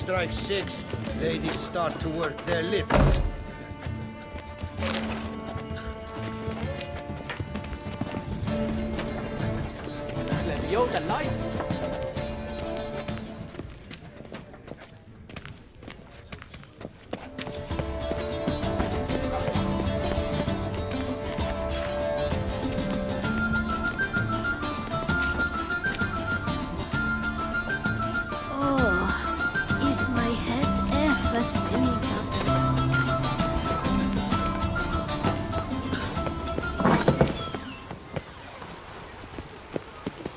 strikes 6, ladies start to work their lips. Vô tình nói. Is my head ever spinning after this?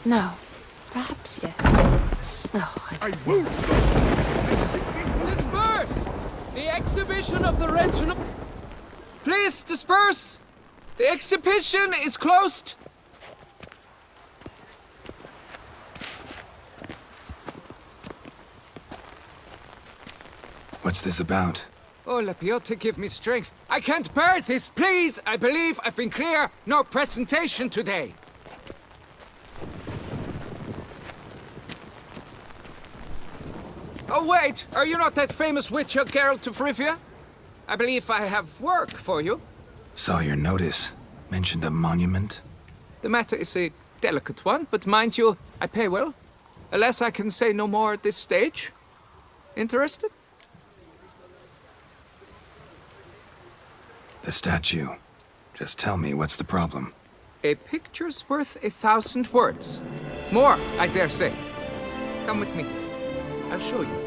No. Perhaps yes. No, I won't go! Disperse! The exhibition of the regional... Please, disperse! The exhibition is closed! What's this about? Oh, Lapiote, give me strength. I can't bear this, please! I believe I've been clear. No presentation today. Oh, wait! Are you not that famous witch, Geralt of Rivia? I believe I have work for you. Saw your notice. Mentioned a monument. The matter is a delicate one, but mind you, I pay well. Alas, I can say no more at this stage. Interested? The statue. Just tell me, what's the problem? A picture's worth 1,000 words. More, I dare say. Come with me. I'll show you.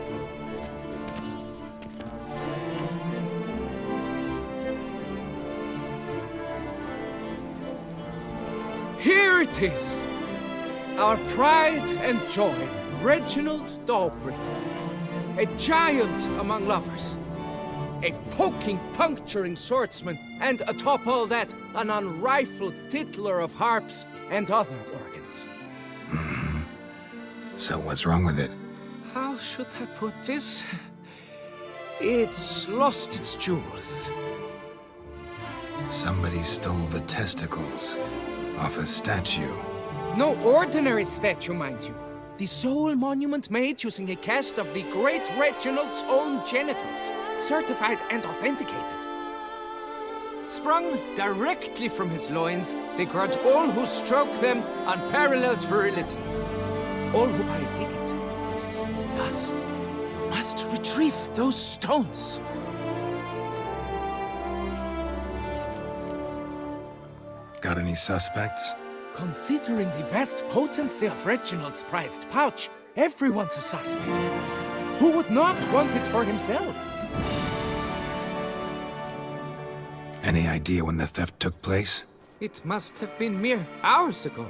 Here it is! Our pride and joy, Reginald Daubry. A giant among lovers. A poking, puncturing swordsman, and atop all that, an unrifled tittler of harps and other organs. So what's wrong with it? How should I put this? It's lost its jewels. Somebody stole the testicles off a statue. No ordinary statue, mind you. The sole monument made using a cast of the great Reginald's own genitals, certified and authenticated. Sprung directly from his loins, they grant all who stroke them unparalleled virility. All who buy a ticket, that is. Thus, you must retrieve those stones. Got any suspects? Considering the vast potency of Reginald's prized pouch, everyone's a suspect. Who would not want it for himself? Any idea when the theft took place? It must have been mere hours ago.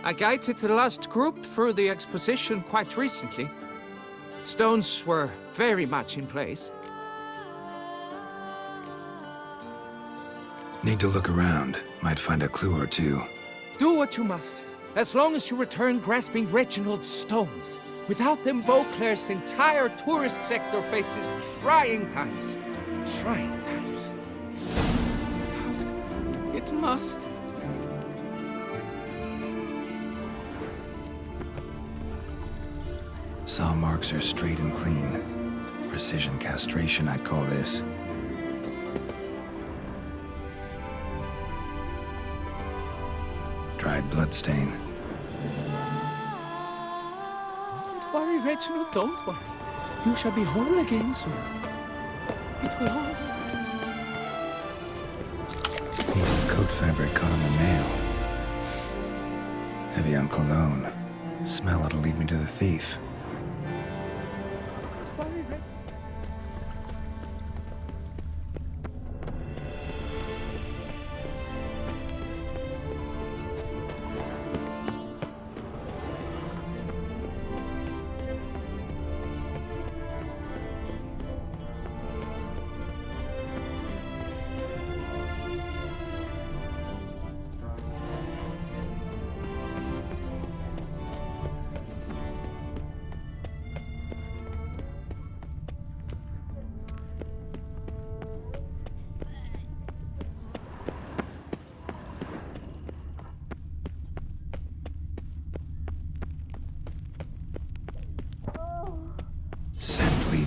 I guided the last group through the exposition quite recently. The stones were very much in place. Need to look around. Might find a clue or two. Do what you must, as long as you return grasping Reginald's stones. Without them, Beauclair's entire tourist sector faces trying times. Trying times. It must. Saw marks are straight and clean. Precision castration, I'd call this. Dried bloodstain. Don't worry, Reginald, don't worry. You shall be whole again soon. It will all... Piece of coat fabric caught on the nail. Heavy on cologne. Smell it'll lead me to the thief. Don't worry, Reginald.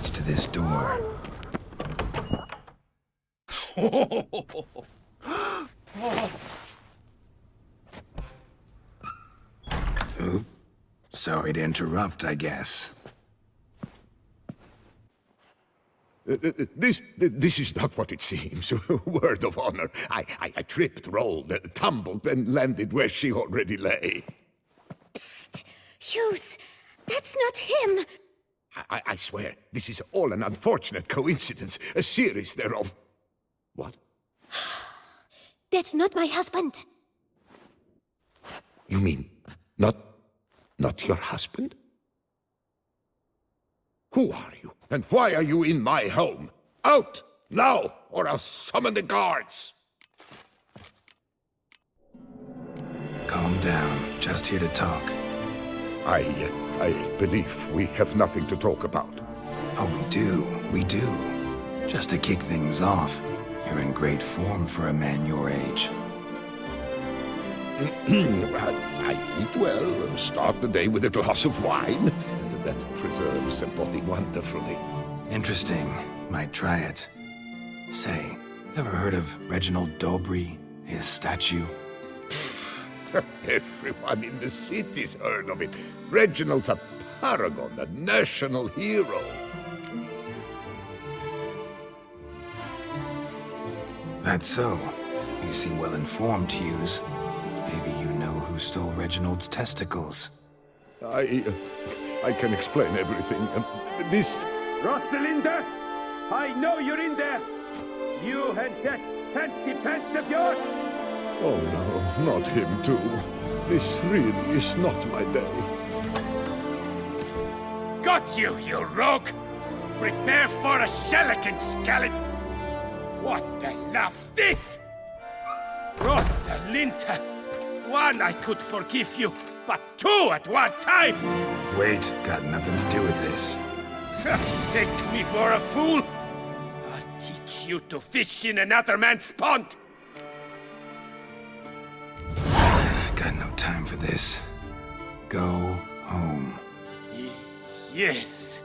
leads to this door. Ooh, sorry to interrupt, I guess. This is not what it seems. Word of honor. I tripped, rolled, tumbled, and landed where she already lay. Psst! Hughes! That's not him! I swear, this is all an unfortunate coincidence. A series thereof. What? That's not my husband! You mean, not your husband? Who are you, and why are you in my home? Out, now, or I'll summon the guards! Calm down. Just here to talk. I believe we have nothing to talk about. Oh, we do. We do. Just to kick things off, you're in great form for a man your age. I eat well, start the day with a glass of wine. That preserves the body wonderfully. Interesting. Might try it. Say, ever heard of Reginald Dobry, his statue? Everyone in the city's heard of it. Reginald's a paragon, a national hero. That's so. You seem well informed, Hughes. Maybe you know who stole Reginald's testicles. I can explain everything. This... Rosalinda! I know you're in there! You and that fancy pants of yours! Oh no, not him too. This really is not my day. Got you, you rogue! Prepare for a shellacking, scallop! What the laugh's this? Rosalinda! One, I could forgive you, but two at one time! Wait, got nothing to do with this. Take me for a fool? I'll teach you to fish in another man's pond! Got no time for this. Go home. Yes,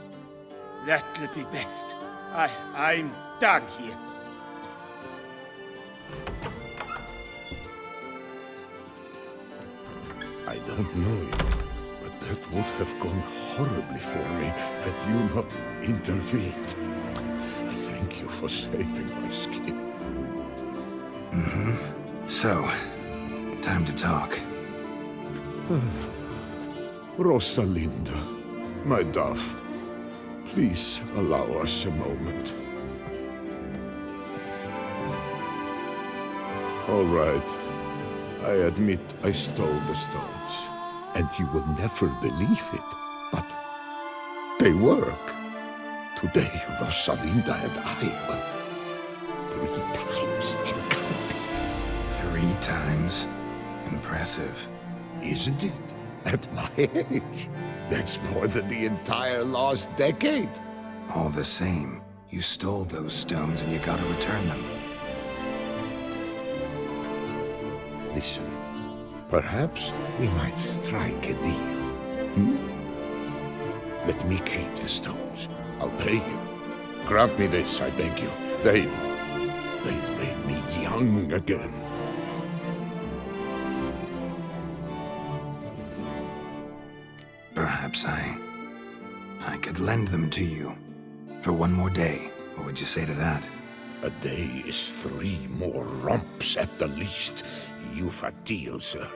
that'll be best. I'm done here. I don't know you, but that would have gone horribly for me had you not intervened. I thank you for saving my skin. So, time to talk. Rosalinda, my dove, please allow us a moment. All right. I admit I stole the stones, and you will never believe it, but they work. Today, Rosalinda and I will 3 times and counting. 3 times? Impressive. Isn't it? At my age, that's more than the entire last decade. All the same, you stole those stones and you gotta return them. Listen, perhaps we might strike a deal. Let me keep the stones. I'll pay you. Grant me this, I beg you. They've made me young again. Perhaps I could lend them to you. For one more day. What would you say to that? A day is 3 more romps at the least. You've a deal, sir.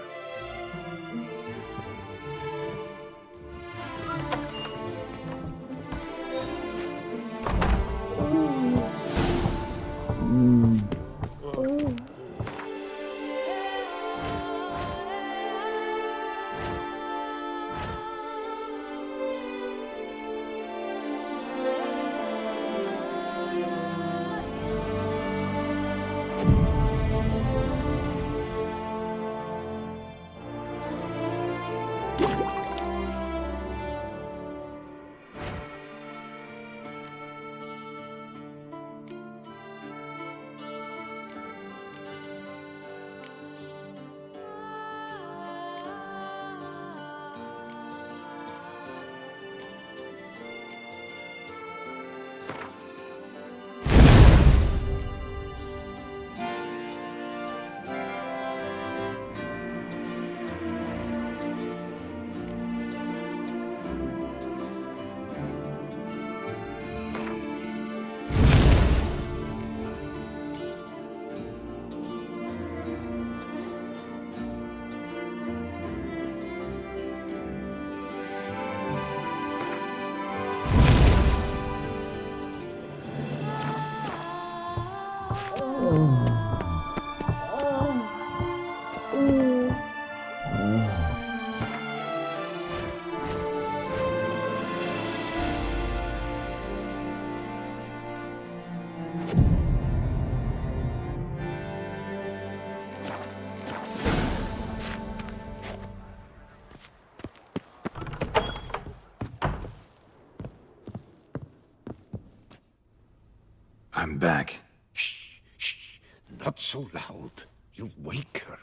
I'm back. Shh, shh, not so loud. You'll wake her.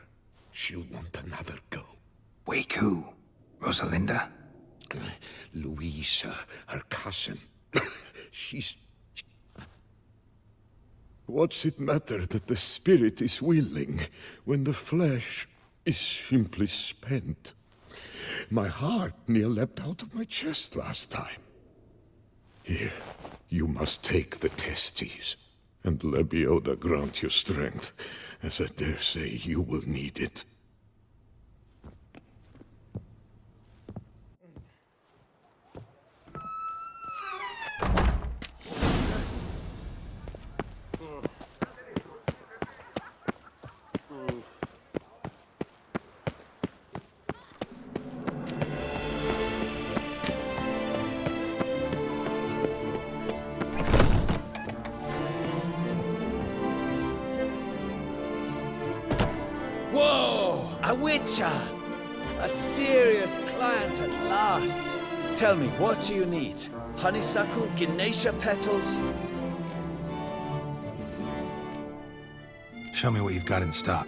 She'll want another go. Wake who? Rosalinda? Louisa, her cousin. She's... What's it matter that the spirit is willing when the flesh is simply spent? My heart near leapt out of my chest last time. Here, you must take the testes, and Lebioda grant you strength, as I dare say you will need it. Whoa! A witcher! A serious client at last. Tell me, what do you need? Honeysuckle, Ganesha petals? Show me what you've got in stock.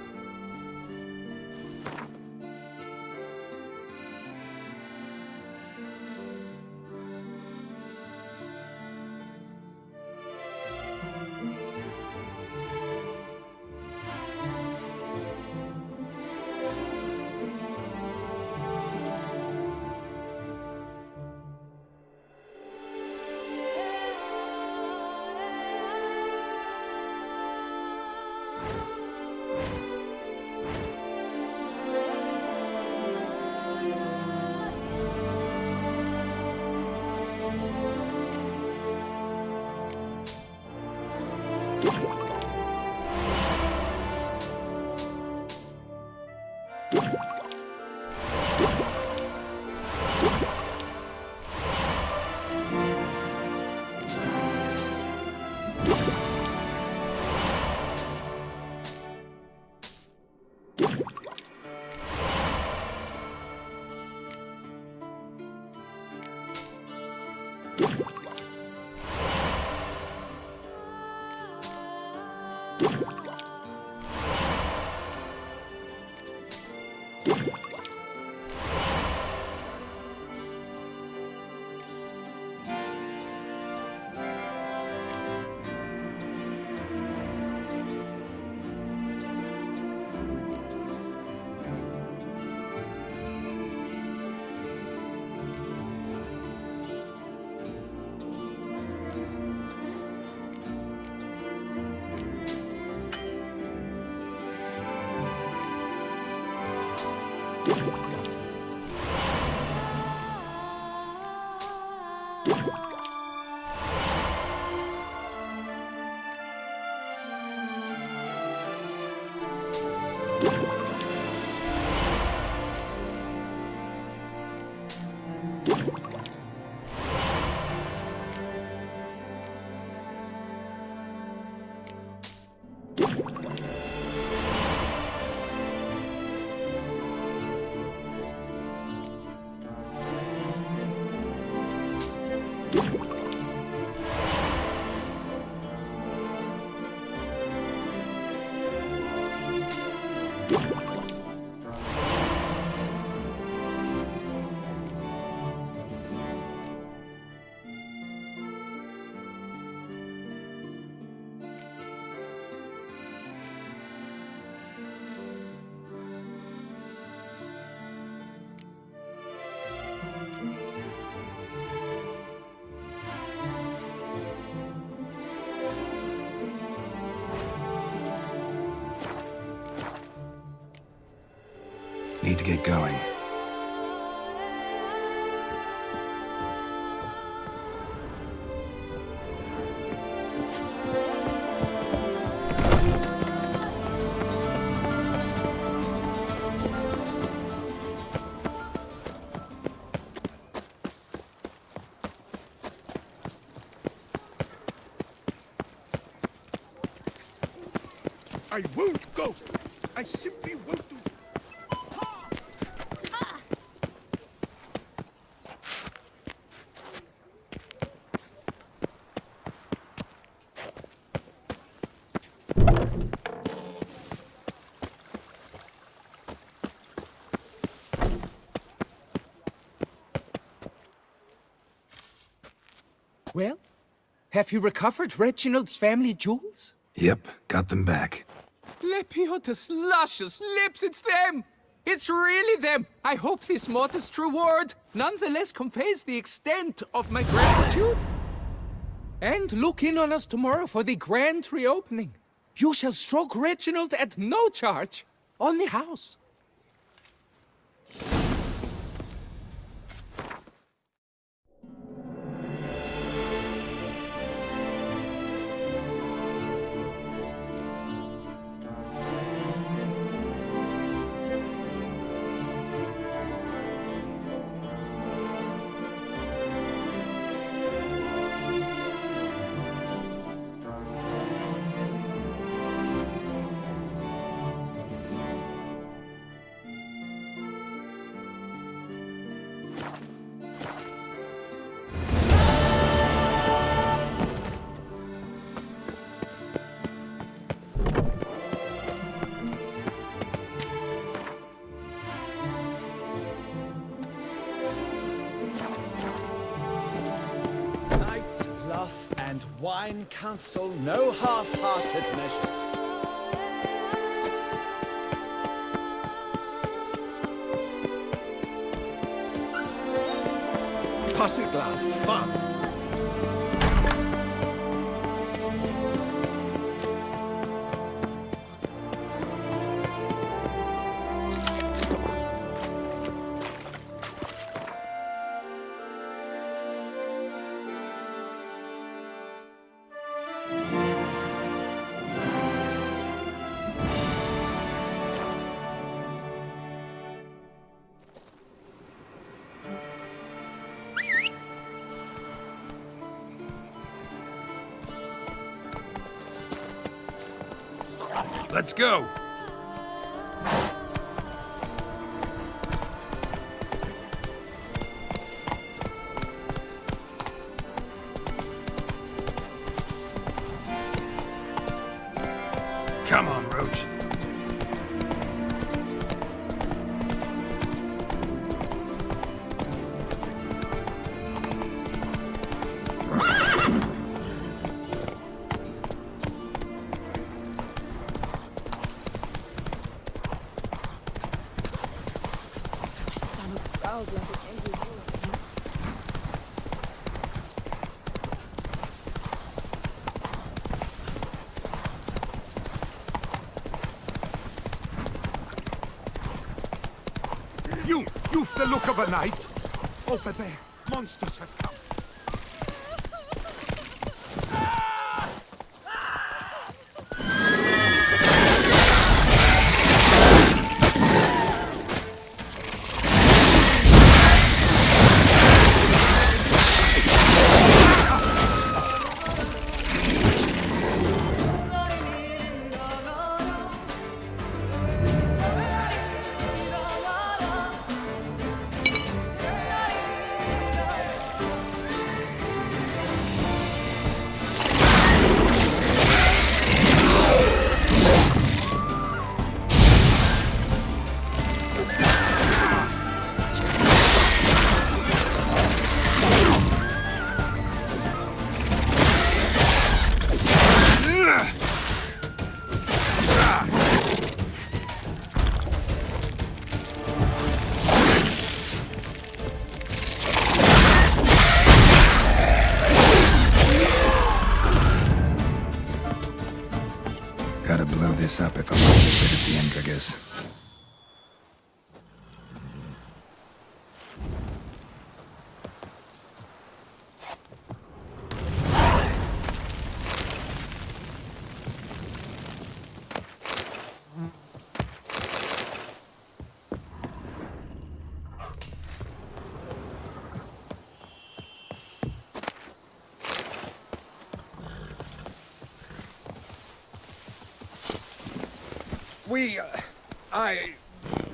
Need to get going. I won't go! I simply won't do it! Well, have you recovered Reginald's family jewels? Yep, got them back. Lepiota's luscious lips, it's them! It's really them! I hope this modest reward nonetheless conveys the extent of my gratitude. And look in on us tomorrow for the grand reopening. You shall stroke Reginald at no charge on the house. And wine counsel no half-hearted measures. Pass a glass, fast. Let's go! Come on, Roach. You've the look of a knight. Over there, monsters have come. Gotta blow this up if I want to get rid of the Endriggers.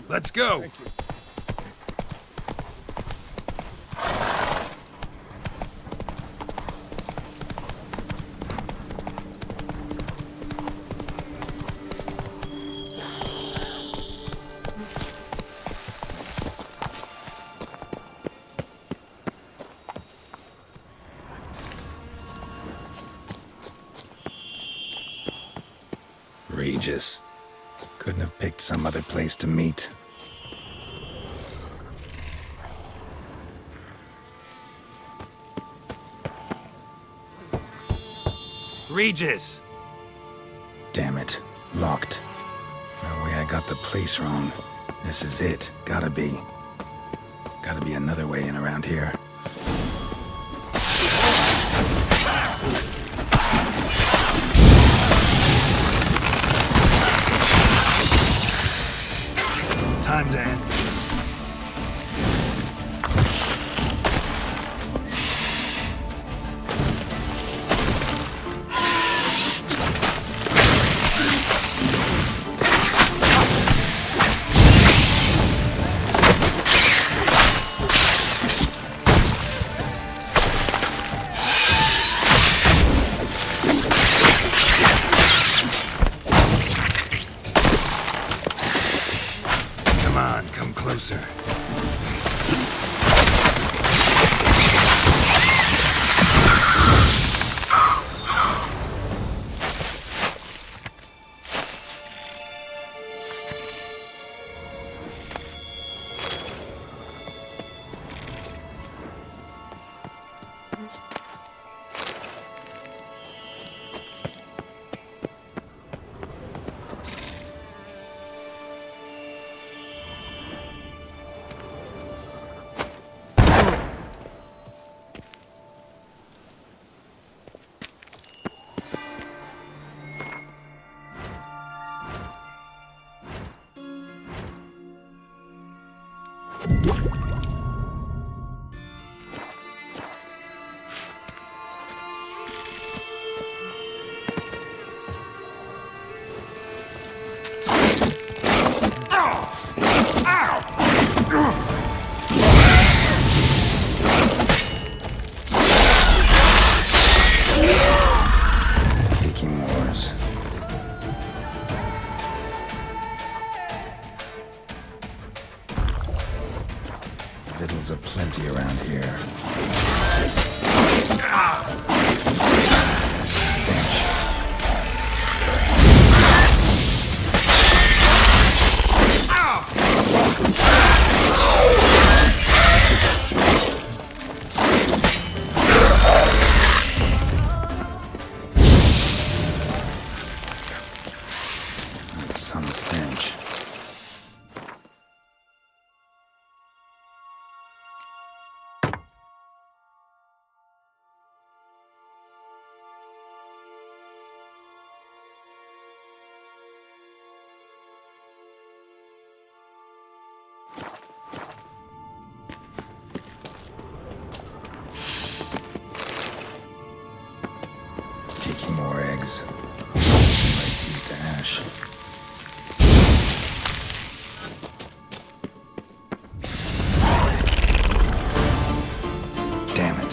Let's go! Thank you. Regis. Couldn't have picked some other place to meet. Regis! Damn it. Locked. No way I got the place wrong. This is it. Gotta be. Gotta be another way in around here. Time to end this. Come closer. Vittles aplenty around here. Stench. That's some stench. More eggs. Like these to ash. Damn it.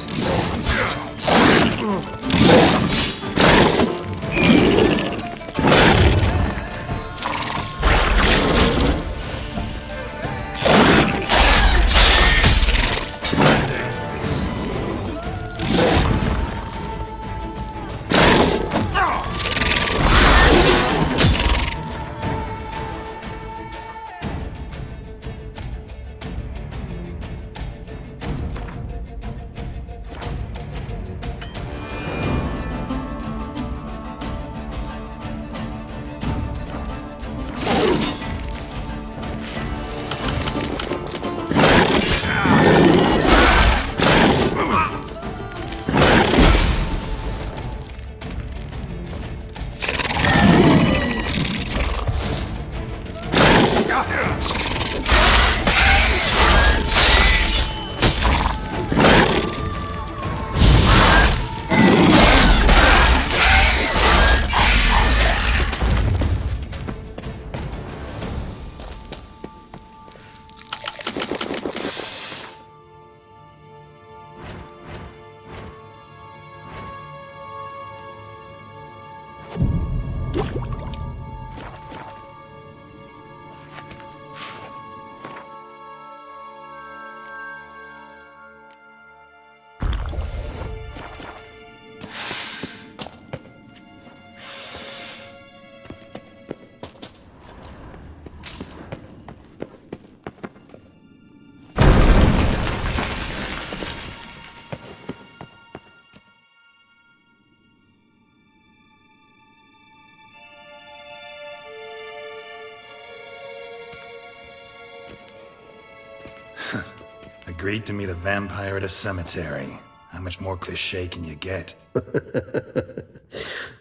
Agreed to meet a vampire at a cemetery. How much more cliché can you get?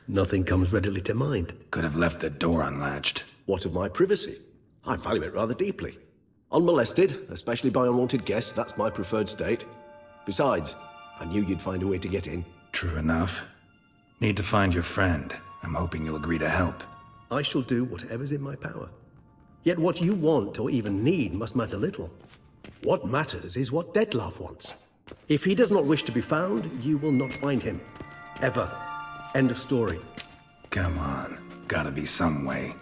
Nothing comes readily to mind. Could have left the door unlatched. What of my privacy? I value it rather deeply. Unmolested, especially by unwanted guests, that's my preferred state. Besides, I knew you'd find a way to get in. True enough. Need to find your friend. I'm hoping you'll agree to help. I shall do whatever's in my power. Yet what you want or even need must matter little. What matters is what Dettlaff wants. If he does not wish to be found, you will not find him. Ever. End of story. Come on. Gotta be some way.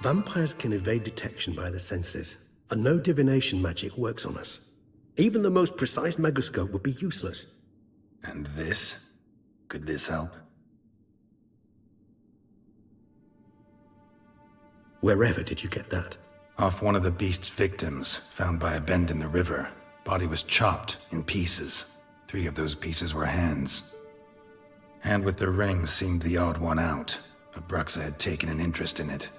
Vampires can evade detection by the senses, and no divination magic works on us. Even the most precise megascope would be useless. And this? Could this help? Wherever did you get that? Off one of the beast's victims, found by a bend in the river. Body was chopped in pieces. 3 of those pieces were hands. Hand with the ring seemed the odd one out. Abruxa had taken an interest in it.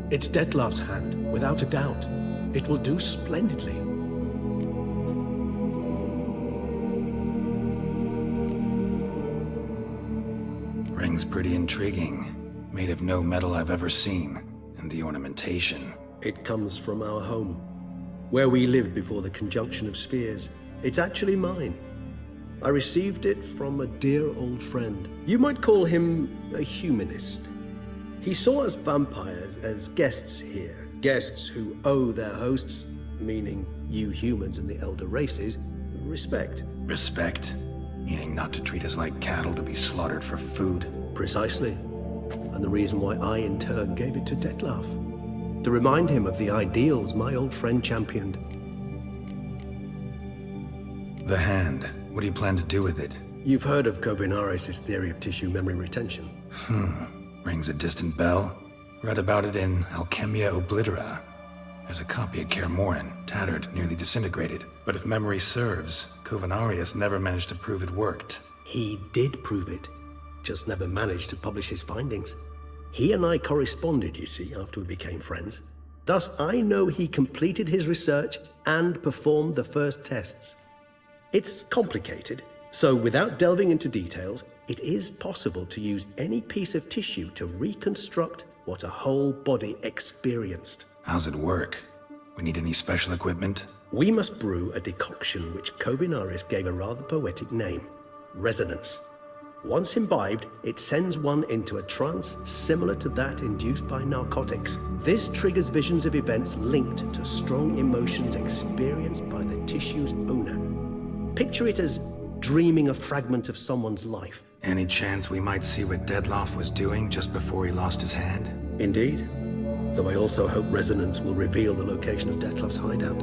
It's Dettlaff's hand, without a doubt. It will do splendidly. Ring's pretty intriguing. Made of no metal I've ever seen. And the ornamentation. It comes from our home, where we lived before the conjunction of spheres. It's actually mine. I received it from a dear old friend. You might call him a humanist. He saw us vampires as guests here, guests who owe their hosts, meaning you humans and the elder races, respect. Respect? Meaning not to treat us like cattle to be slaughtered for food? Precisely. And the reason why I, in turn, gave it to Dettlaff. To remind him of the ideals my old friend championed. The hand. What do you plan to do with it? You've heard of Kovinaris' theory of tissue memory retention. Rings a distant bell. Read about it in Alchemia Oblitera. There's a copy of Kaer Morhen, tattered, nearly disintegrated. But if memory serves, Kovinaris never managed to prove it worked. He did prove it, just never managed to publish his findings. He and I corresponded, you see, after we became friends. Thus, I know he completed his research and performed the first tests. It's complicated, so without delving into details, it is possible to use any piece of tissue to reconstruct what a whole body experienced. How's it work? We need any special equipment? We must brew a decoction which Kovinaris gave a rather poetic name, resonance. Once imbibed, it sends one into a trance similar to that induced by narcotics. This triggers visions of events linked to strong emotions experienced by the tissue's owner. Picture it as dreaming a fragment of someone's life. Any chance we might see what Dettlaff was doing just before he lost his hand? Indeed. Though I also hope resonance will reveal the location of Dettlaff's hideout.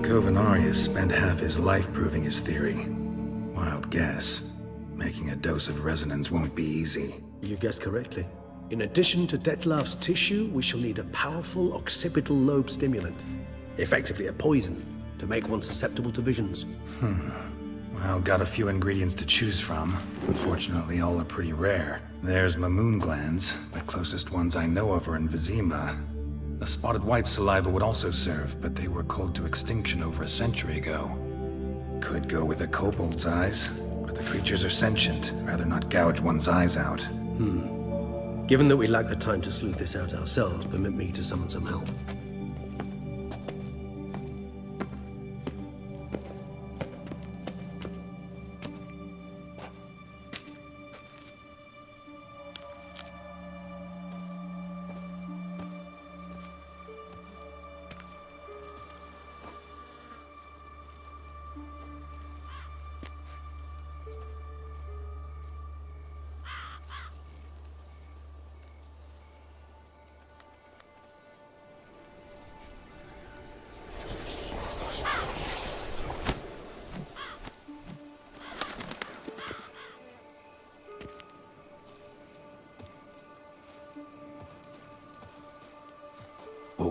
Kovinaris spent half his life proving his theory. Wild guess. Making a dose of resonance won't be easy. You guessed correctly. In addition to Dettlaff's tissue, we shall need a powerful occipital lobe stimulant. Effectively a poison, to make one susceptible to visions. Well, got a few ingredients to choose from. Unfortunately, all are pretty rare. There's Mamoon glands. The closest ones I know of are in Vizima. The spotted white saliva would also serve, but they were culled to extinction over a century ago. Could go with a kobold's eyes, but the creatures are sentient. Rather not gouge one's eyes out. Given that we lack the time to sleuth this out ourselves, permit me to summon some help.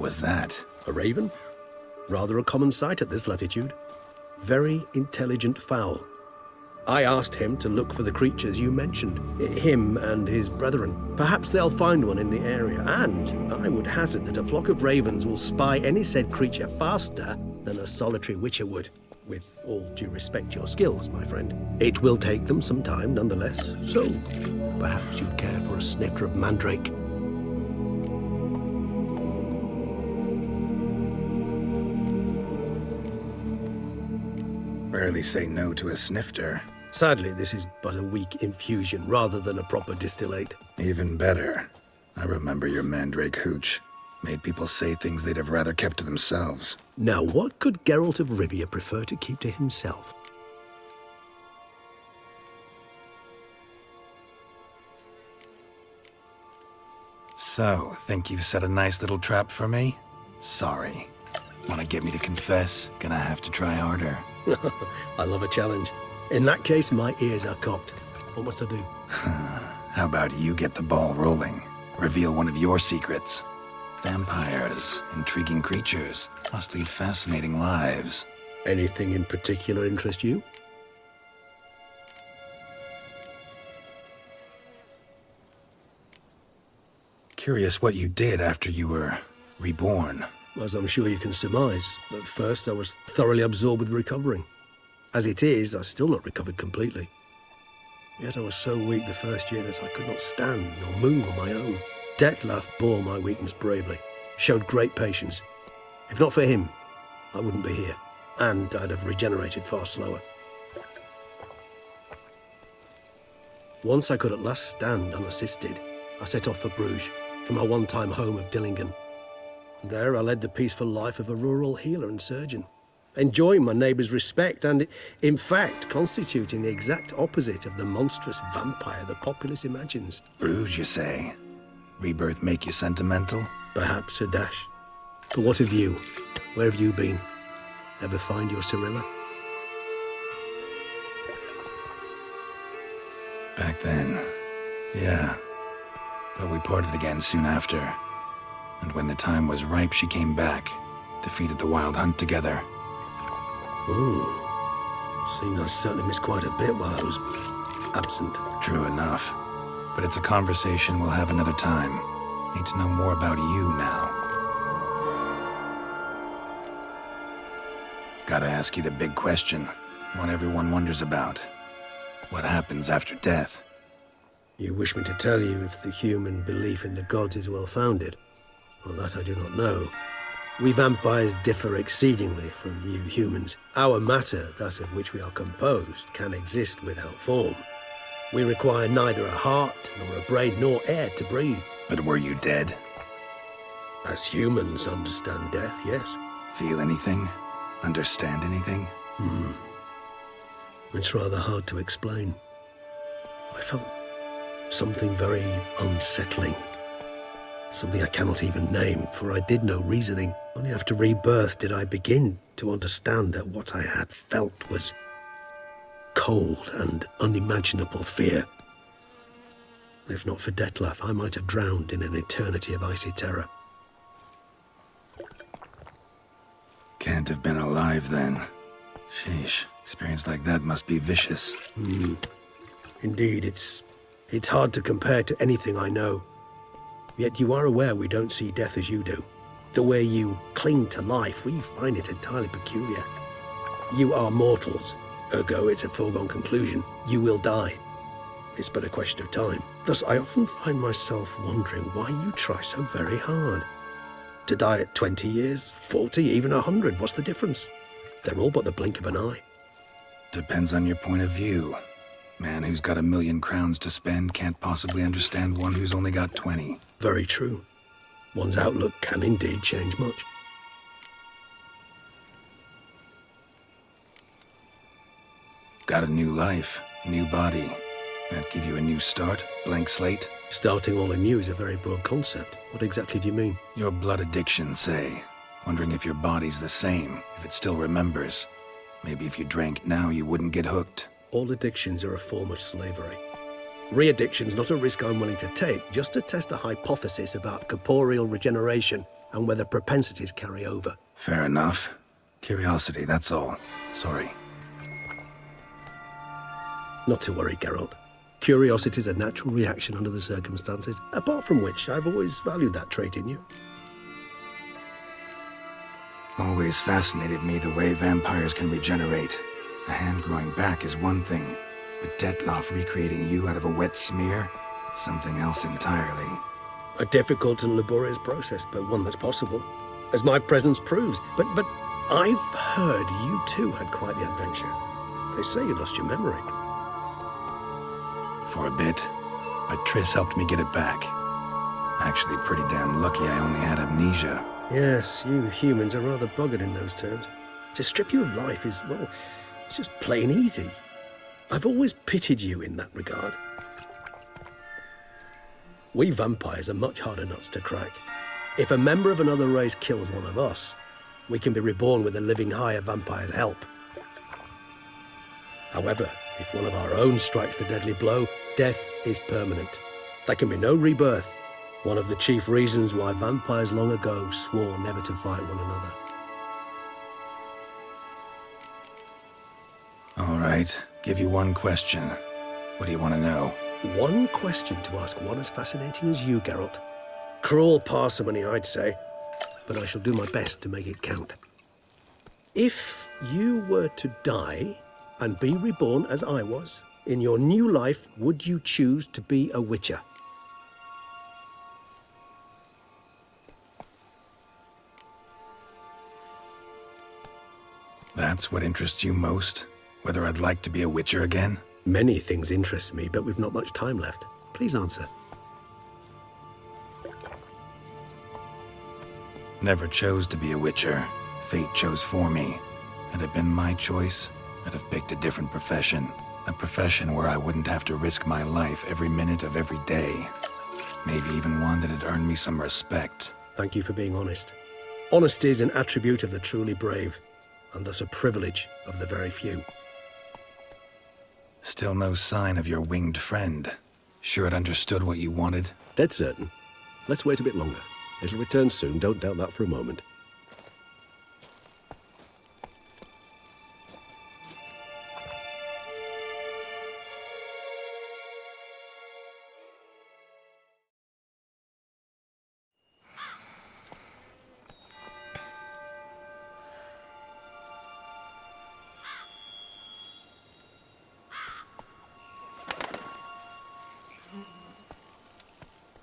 was that? A raven? Rather a common sight at this latitude. Very intelligent fowl. I asked him to look for the creatures you mentioned, him and his brethren. Perhaps they'll find one in the area, and I would hazard that a flock of ravens will spy any said creature faster than a solitary witcher would. With all due respect to your skills, my friend. It will take them some time, nonetheless, so perhaps you'd care for a snifter of mandrake. Rarely say no to a snifter. Sadly, this is but a weak infusion rather than a proper distillate. Even better. I remember your mandrake hooch. Made people say things they'd have rather kept to themselves. Now, what could Geralt of Rivia prefer to keep to himself? So, think you've set a nice little trap for me? Sorry. Want to get me to confess? Gonna have to try harder. I love a challenge. In that case, my ears are cocked. What must I do? How about you get the ball rolling? Reveal one of your secrets. Vampires, intriguing creatures, must lead fascinating lives. Anything in particular interest you? Curious what you did after you were reborn. As I'm sure you can surmise, at first I was thoroughly absorbed with recovering. As it is, I've still not recovered completely. Yet I was so weak the first year that I could not stand or move on my own. Detlef bore my weakness bravely, showed great patience. If not for him, I wouldn't be here, and I'd have regenerated far slower. Once I could at last stand unassisted, I set off for Bruges, from my one-time home of Dillingen. There I led the peaceful life of a rural healer and surgeon, enjoying my neighbours' respect and, in fact, constituting the exact opposite of the monstrous vampire the populace imagines. Bruges, you say? Rebirth make you sentimental? Perhaps a dash. But what of you? Where have you been? Ever find your Cyrilla? Back then, yeah. But we parted again soon after. And when the time was ripe, she came back, defeated the Wild Hunt together. Seems I certainly missed quite a bit while I was absent. True enough. But it's a conversation we'll have another time. Need to know more about you now. Gotta ask you the big question. One everyone wonders about. What happens after death? You wish me to tell you if the human belief in the gods is well-founded? Well, that I do not know. We vampires differ exceedingly from you humans. Our matter, that of which we are composed, can exist without form. We require neither a heart, nor a brain, nor air to breathe. But were you dead? As humans understand death, yes. Feel anything? Understand anything? It's rather hard to explain. I felt something very unsettling. Something I cannot even name, for I did no reasoning. Only after rebirth did I begin to understand that what I had felt was cold and unimaginable fear. If not for Detlef, I might have drowned in an eternity of icy terror. Can't have been alive then. Sheesh, experience like that must be vicious. Indeed, it's hard to compare to anything I know. Yet you are aware we don't see death as you do. The way you cling to life, we find it entirely peculiar. You are mortals, ergo it's a foregone conclusion. You will die. It's but a question of time. Thus, I often find myself wondering why you try so very hard. To die at 20 years, 40, even 100, what's the difference? They're all but the blink of an eye. Depends on your point of view. Man who's got 1,000,000 crowns to spend can't possibly understand one who's only got 20. Very true. One's outlook can indeed change much. Got a new life, new body. That give you a new start, blank slate? Starting all anew is a very broad concept. What exactly do you mean? Your blood addiction, say. Wondering if your body's the same, if it still remembers. Maybe if you drank now, you wouldn't get hooked. All addictions are a form of slavery. Re-addiction's not a risk I'm willing to take, just to test a hypothesis about corporeal regeneration. and whether propensities carry over. Fair enough. Curiosity, that's all. Sorry. Not to worry, Geralt. Curiosity is a natural reaction under the circumstances, apart from which I've always valued that trait in you. Always fascinated me the way vampires can regenerate. A hand growing back is one thing, but Detloff recreating you out of a wet smear? Something else entirely. A difficult and laborious process, but one that's possible, as my presence proves. But I've heard you too had quite the adventure. They say you lost your memory. For a bit, but Triss helped me get it back. Actually, pretty damn lucky I only had amnesia. Yes, you humans are rather buggered in those terms. To strip you of life is, well, it's just plain easy. I've always pitied you in that regard. We vampires are much harder nuts to crack. If a member of another race kills one of us, we can be reborn with a living higher vampire's help. However, if one of our own strikes the deadly blow, death is permanent. There can be no rebirth. One of the chief reasons why vampires long ago swore never to fight one another. All right, give you one question. What do you want to know? One question to ask one as fascinating as you, Geralt. Cruel parsimony, I'd say, but I shall do my best to make it count. If you were to die and be reborn as I was, in your new life, would you choose to be a Witcher? That's what interests you most? Whether I'd like to be a Witcher again? Many things interest me, but we've not much time left. Please answer. Never chose to be a Witcher. Fate chose for me. Had it been my choice, I'd have picked a different profession. A profession where I wouldn't have to risk my life every minute of every day. Maybe even one that had earned me some respect. Thank you for being honest. Honesty is an attribute of the truly brave, and thus a privilege of the very few. Still no sign of your winged friend. Sure it understood what you wanted? Dead certain. Let's wait a bit longer. It'll return soon, don't doubt that for a moment.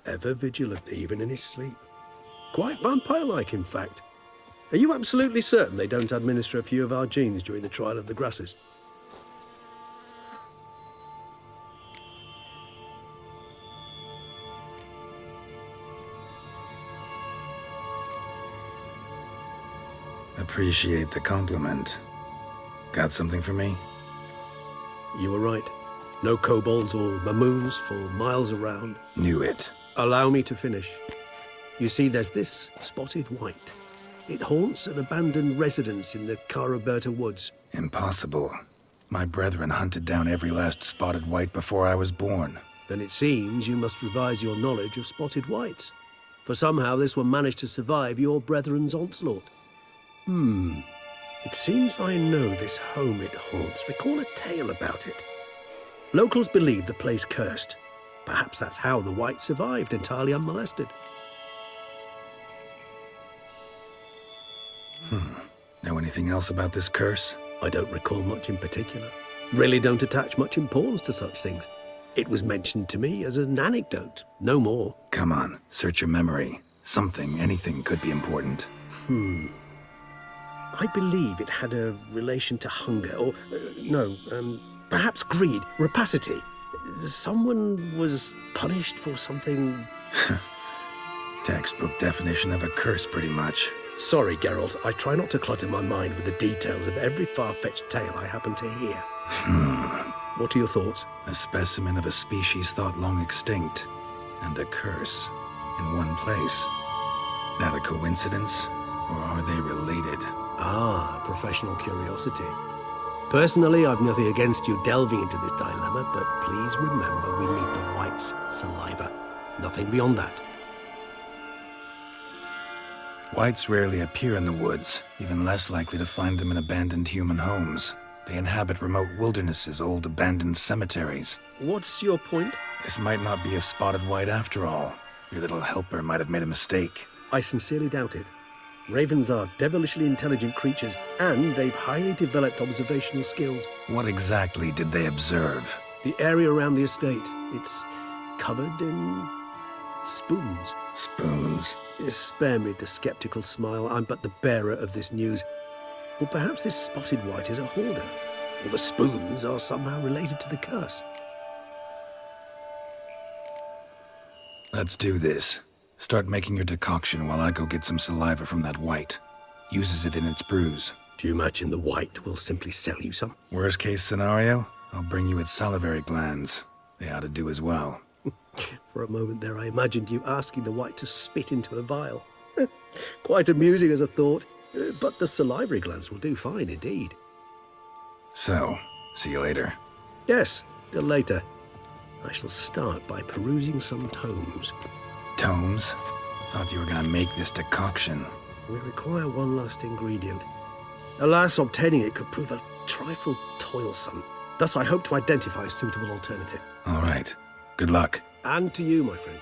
Ever vigilant, even in his sleep. Quite vampire-like, in fact. Are you absolutely certain they don't administer a few of our genes during the trial of the grasses? Appreciate the compliment. Got something for me? You were right. No kobolds or mamoons for miles around. Knew it. Allow me to finish. You see, there's this spotted white. It haunts an abandoned residence in the Caraberta woods. Impossible. My brethren hunted down every last spotted white before I was born. Then it seems you must revise your knowledge of spotted whites. For somehow this one managed to survive your brethren's onslaught. It seems I know this home it haunts. Recall a tale about it. Locals believe the place cursed. Perhaps that's how the white survived, entirely unmolested. Know anything else about this curse? I don't recall much in particular. Really don't attach much importance to such things. It was mentioned to me as an anecdote, no more. Come on, search your memory. Something, anything could be important. I believe it had a relation to hunger, or, perhaps greed, rapacity. Someone was punished for something... Textbook definition of a curse, pretty much. Sorry, Geralt, I try not to clutter my mind with the details of every far-fetched tale I happen to hear. What are your thoughts? A specimen of a species thought long extinct, and a curse in one place. That a coincidence, or are they related? Ah, professional curiosity. Personally, I've nothing against you delving into this dilemma, but please remember we need the white's saliva. Nothing beyond that. Whites rarely appear in the woods, even less likely to find them in abandoned human homes. They inhabit remote wildernesses, old abandoned cemeteries. What's your point? This might not be a spotted white after all. Your little helper might have made a mistake. I sincerely doubt it. Ravens are devilishly intelligent creatures, and they've highly developed observational skills. What exactly did they observe? The area around the estate, it's covered in spoons. Spoons? Spare me the skeptical smile. I'm but the bearer of this news. Or perhaps this spotted white is a hoarder, or the spoons are somehow related to the curse. Let's do this. Start making your decoction while I go get some saliva from that white. Uses it in its brews. Do you imagine the white will simply sell you some? Worst case scenario, I'll bring you its salivary glands. They ought to do as well. For a moment there, I imagined you asking the white to spit into a vial. Quite amusing as a thought, but the salivary glands will do fine indeed. So, see you later. Yes, till later. I shall start by perusing some tomes. Tomes? Thought you were gonna make this decoction. We require one last ingredient. Alas, obtaining it could prove a trifle toilsome. Thus, I hope to identify a suitable alternative. All right. Good luck. And to you, my friend.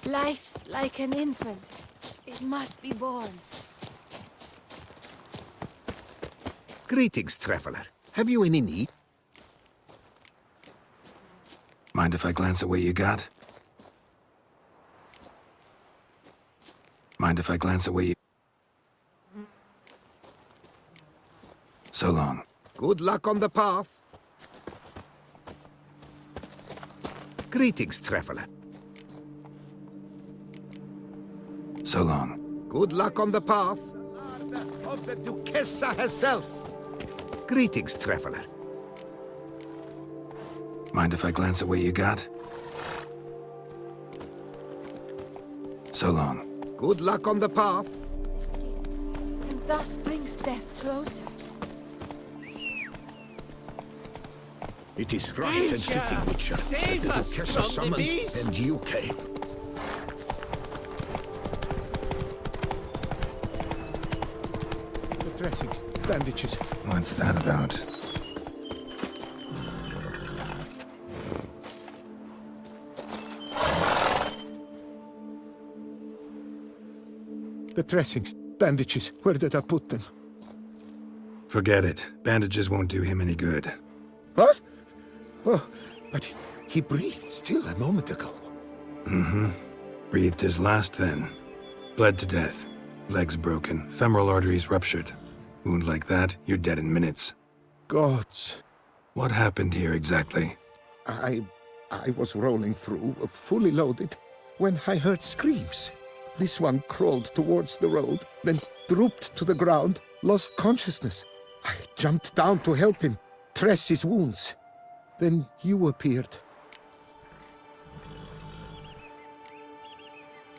Life's like an infant. It must be born. Greetings, traveler. Have you any need? Mind if I glance at what you got? Mind if I glance at what you... So long. Good luck on the path. Greetings, traveler. So long. Good luck on the path. Of the Duchessa herself. Greetings, traveler. Mind if I glance at what you got? So long. Good luck on the path. And thus brings death closer. It is right and fitting, Witcher, that the Duchessa summoned and you came. The dressings, bandages. What's that about? The dressings, bandages. Where did I put them? Forget it. Bandages won't do him any good. What? Oh, but he breathed still a moment ago. Mm-hmm. Breathed his last then. Bled to death. Legs broken. Femoral arteries ruptured. Wound like that, you're dead in minutes. Gods. What happened here exactly? I was rolling through, fully loaded, when I heard screams. This one crawled towards the road, then drooped to the ground, lost consciousness. I jumped down to help him, dress his wounds. Then you appeared.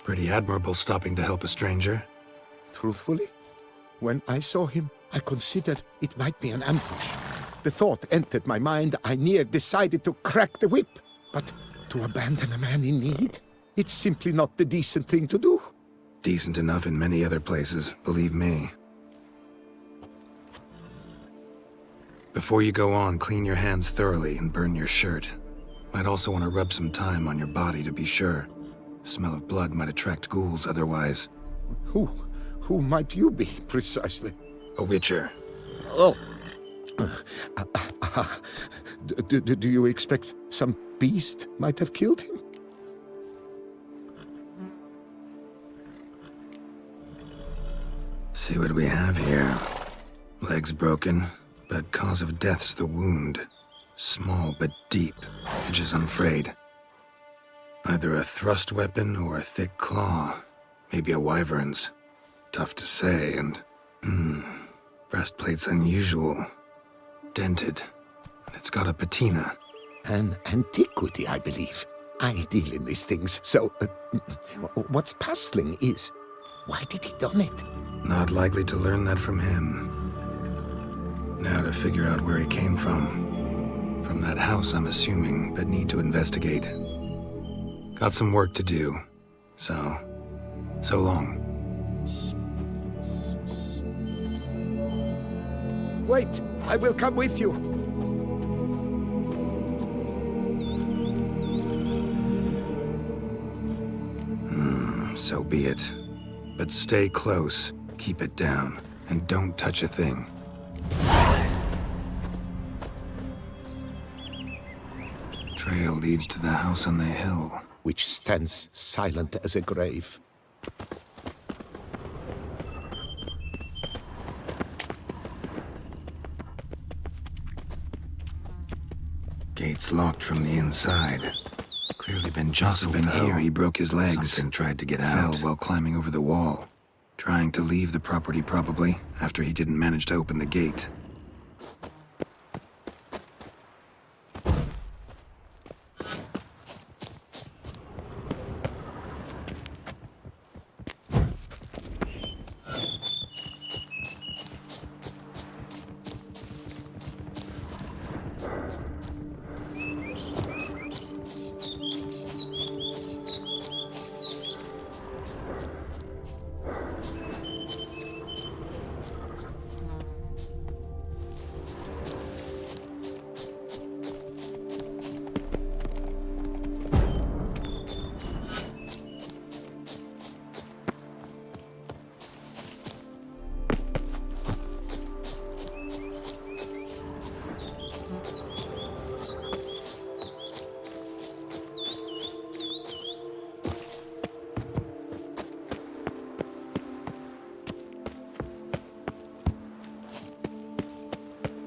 Pretty admirable stopping to help a stranger. Truthfully, when I saw him, I considered it might be an ambush. The thought entered my mind, I near decided to crack the whip. But to abandon a man in need? It's simply not the decent thing to do. Decent enough in many other places, believe me. Before you go on, clean your hands thoroughly and burn your shirt. Might also want to rub some thyme on your body to be sure. Smell of blood might attract ghouls otherwise. Who might you be, precisely? A witcher. Oh. Do you expect some beast might have killed him? See what we have here. Legs broken, but cause of death's the wound. Small but deep, edges unfrayed. Either a thrust weapon or a thick claw. Maybe a wyvern's. Tough to say, and... breastplate's unusual. Dented. And it's got a patina. An antiquity, I believe. I deal in these things, so... what's puzzling is... why did he done it? Not likely to learn that from him. Now to figure out where he came from. From that house, I'm assuming, but need to investigate. Got some work to do. So long. Wait, I will come with you. So be it. But stay close, keep it down, and don't touch a thing. Trail leads to the house on the hill. Which stands silent as a grave. Gates locked from the inside. Clearly been jostled. Been here, he broke his legs. Something tried to get out. Fell while climbing over the wall. Trying to leave the property, probably, after he didn't manage to open the gate.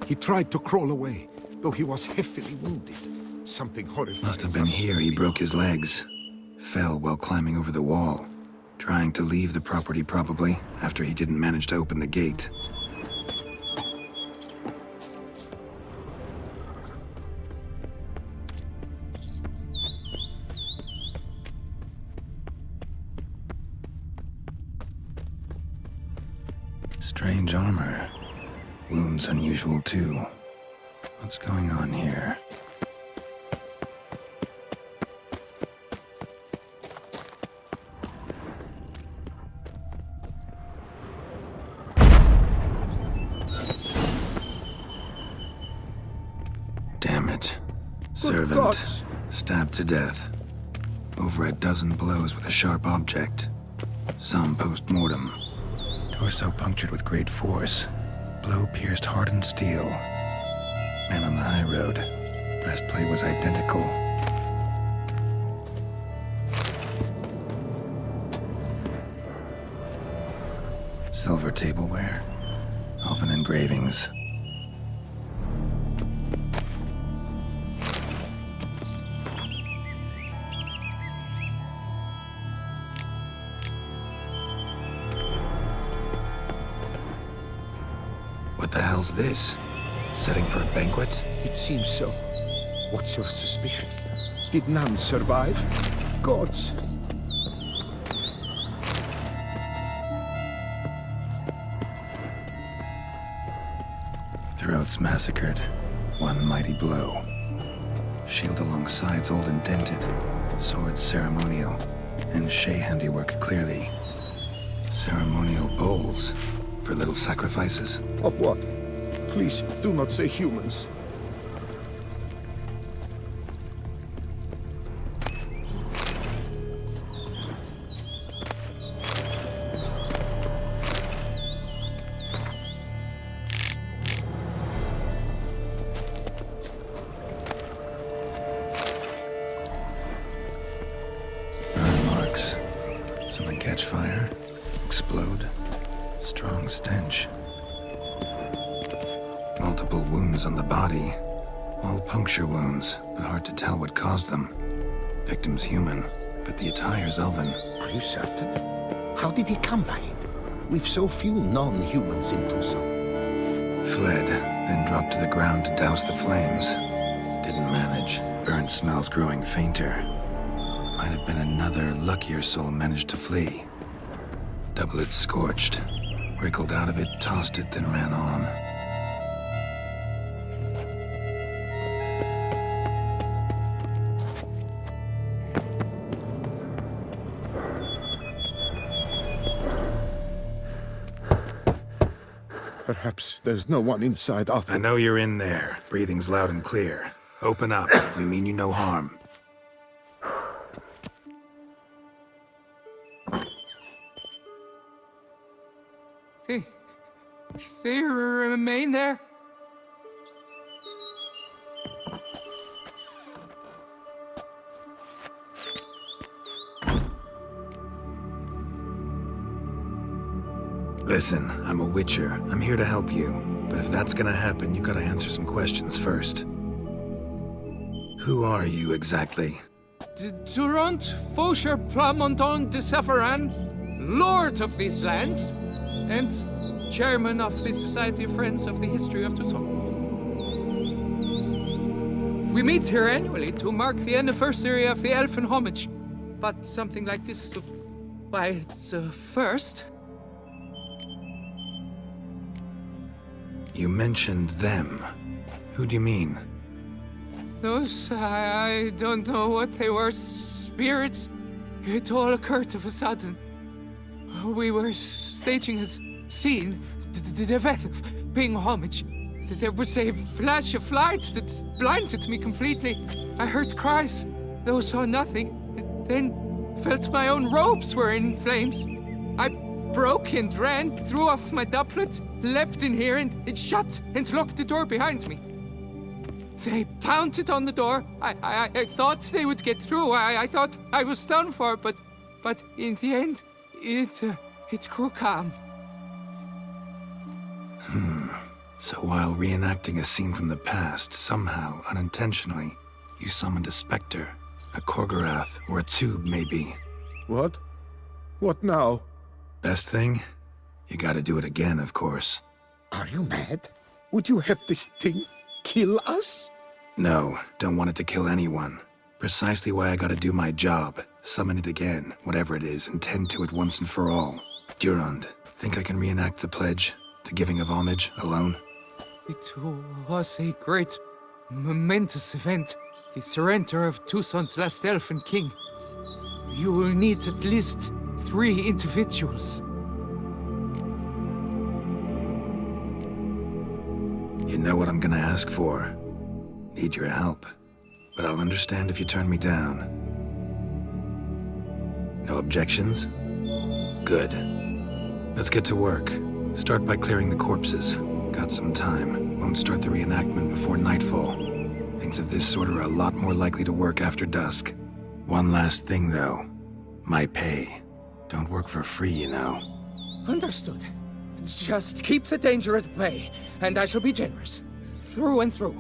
He tried to crawl away, though he was heavily wounded. Something horrifying. Must have been here he broke his legs. Fell while climbing over the wall. Trying to leave the property, probably, after he didn't manage to open the gate. Strange armor. Wounds unusual, too. What's going on here? Damn it. Servant. gods. Stabbed to death. Over a dozen blows with a sharp object. Some post-mortem. Torso punctured with great force. Blow pierced hardened steel. Man on the high road. Breastplate was identical. Silver tableware. Elven engravings. What the hell's this? Setting for a banquet? It seems so. What's your suspicion? Did none survive? Gods! Throats massacred. One mighty blow. Shield along sides old and dented. Swords ceremonial. And Shay handiwork clearly. Ceremonial bowls. For little sacrifices? Of what? Please, do not say humans. Burn marks. Something catch fire? Explode? Strong stench. Multiple wounds on the body. All puncture wounds, but hard to tell what caused them. Victim's human, but the attire's elven. Are you certain? How did he come by it? We've so few non-humans in Tucson. Fled, then dropped to the ground to douse the flames. Didn't manage. Burnt smells growing fainter. Might have been another luckier soul managed to flee. Doublet scorched. Wriggled out of it, tossed it, then ran on. Perhaps there's no one inside after... I know you're in there. Breathing's loud and clear. Open up. We mean you no harm. They remain there? Listen, I'm a witcher. I'm here to help you. But if that's gonna happen, you gotta answer some questions first. Who are you exactly? Durant Faucher Plamondon de Safaran, Lord of these lands, and Chairman of the Society of Friends of the History of Tucson. We meet here annually to mark the anniversary of the Elfin Homage. But something like this, why, it's a first. You mentioned them. Who do you mean? Those, I don't know what they were, spirits. It all occurred of a sudden. We were staging a scene, the death of paying homage. There was a flash of light that blinded me completely. I heard cries, though saw nothing. Then felt my own robes were in flames. I broke and ran, threw off my doublet, leapt in here and it shut and locked the door behind me. They pounded on the door. I thought they would get through. I thought I was done for, but in the end, it grew calm. So while reenacting a scene from the past, somehow, unintentionally, you summoned a specter, a Korgorath, or a tube, maybe. What? What now? Best thing? You gotta do it again, of course. Are you mad? Would you have this thing kill us? No, don't want it to kill anyone. Precisely why I gotta do my job. Summon it again, whatever it is, and tend to it once and for all. Durand, think I can reenact the pledge? The giving of homage, alone? It was a great, momentous event. The surrender of Tucson's last elfin king. You will need at least 3 individuals. You know what I'm gonna ask for. Need your help. But I'll understand if you turn me down. No objections? Good. Let's get to work. Start by clearing the corpses. Got some time. Won't start the reenactment before nightfall. Things of this sort are a lot more likely to work after dusk. One last thing, though. My pay. Don't work for free, you know. Understood. Just keep the danger at bay, and I shall be generous. Through and through.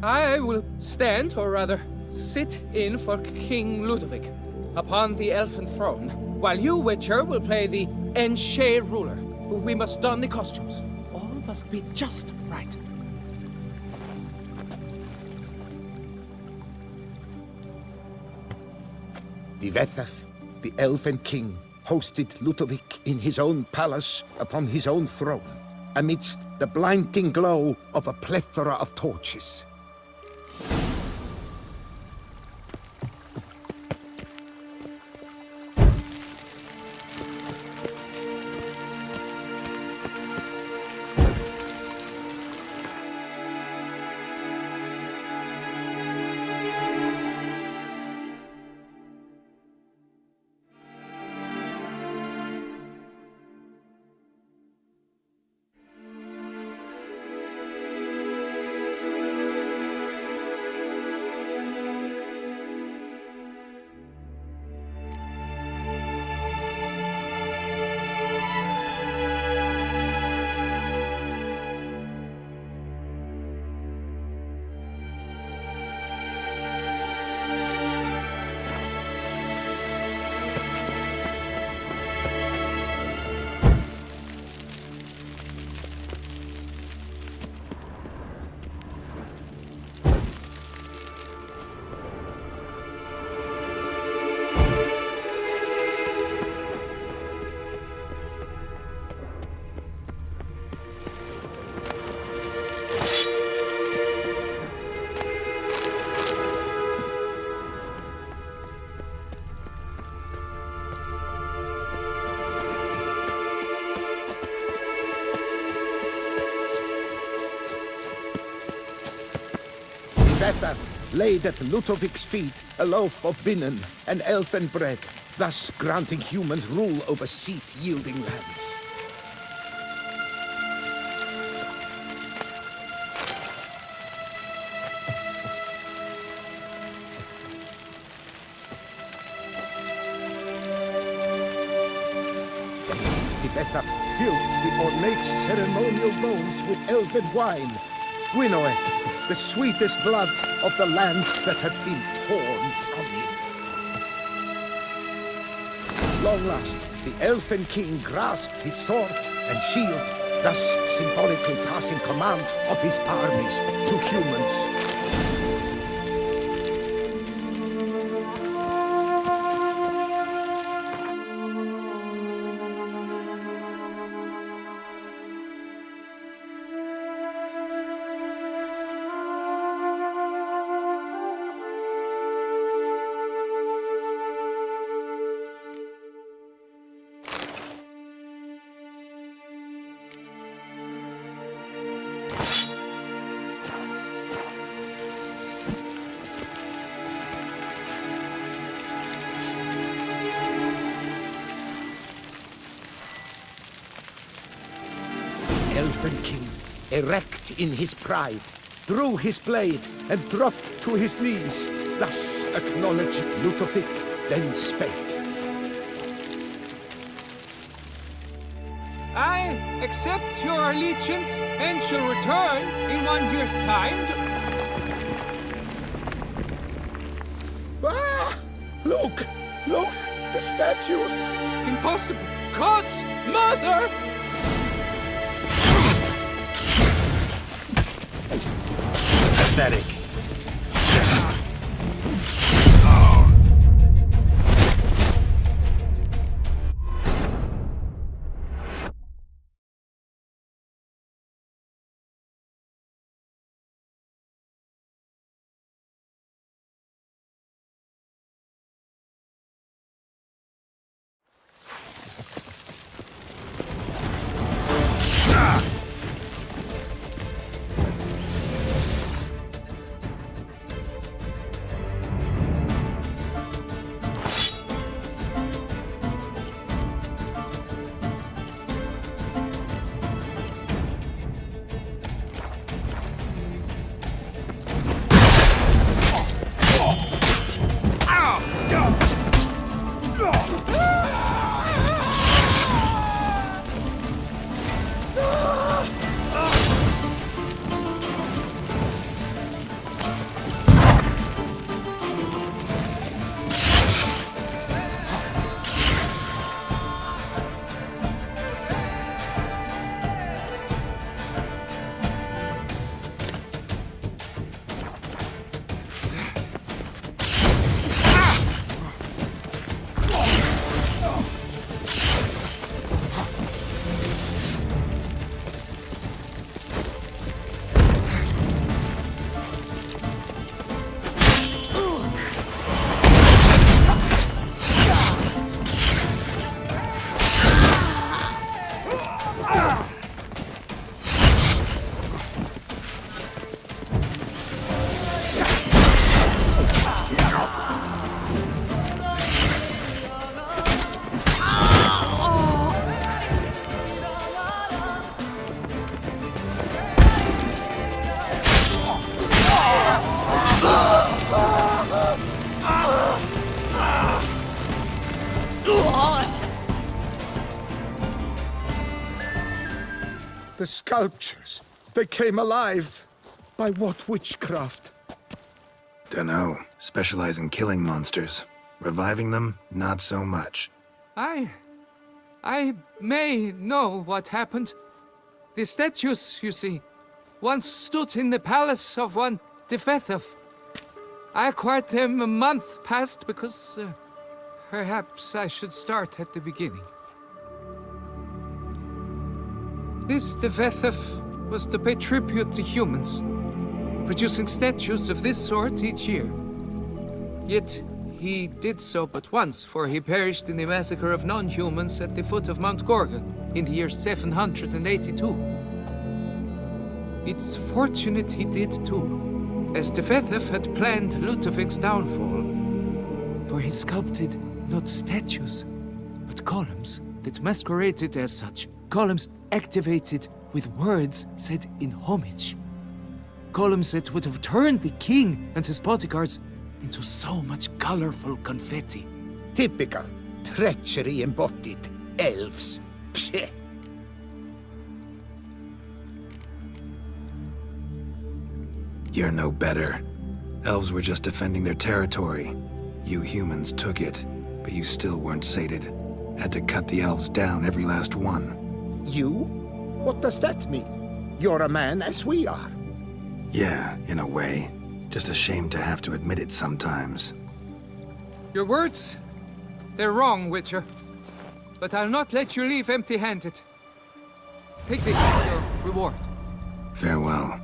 I will stand, or rather, sit in for King Ludovic upon the elfin throne, while you, Witcher, will play the Enche ruler. We must don the costumes. All must be just right. Divethaf, the Elven King, hosted Ludovic in his own palace upon his own throne, amidst the blinding glow of a plethora of torches. Divethaf laid at Ludovic's feet a loaf of binnen and elfin bread, thus granting humans rule over seat-yielding lands. Divethaf filled the ornate ceremonial bowls with elven wine, Gwinoet, the sweetest blood of the land that had been torn from him. Long last, the Elfin King grasped his sword and shield, thus symbolically passing command of his armies to humans. Elfin King, erect in his pride, drew his blade and dropped to his knees, thus acknowledging Ludovic, then spake. I accept your allegiance and shall return in 1 year's time to... Ah! Look! Look! The statues! Impossible! God's mother! Pathetic. The sculptures, they came alive. By what witchcraft? Dunno. Specialize in killing monsters. Reviving them, not so much. I may know what happened. The statues, you see, once stood in the palace of one Cdprojektred. I acquired them a month past because perhaps I should start at the beginning. This Cdprojektred was to pay tribute to humans, producing statues of this sort each year. Yet he did so but once, for he perished in the massacre of non-humans at the foot of Mount Gorgon in the year 782. It's fortunate he did too, as Cdprojektred had planned Ludwig's downfall, for he sculpted not statues, but columns that masqueraded as such. Columns activated with words said in homage. Columns that would have turned the king and his bodyguards into so much colorful confetti. Typical. Treachery embodied. Elves. Psheh. You're no better. Elves were just defending their territory. You humans took it, but you still weren't sated. Had to cut the elves down, every last one. You? What does that mean? You're a man as we are. Yeah, in a way. Just ashamed to have to admit it sometimes. Your words, they're wrong, Witcher. But I'll not let you leave empty-handed. Take this as your reward. Farewell.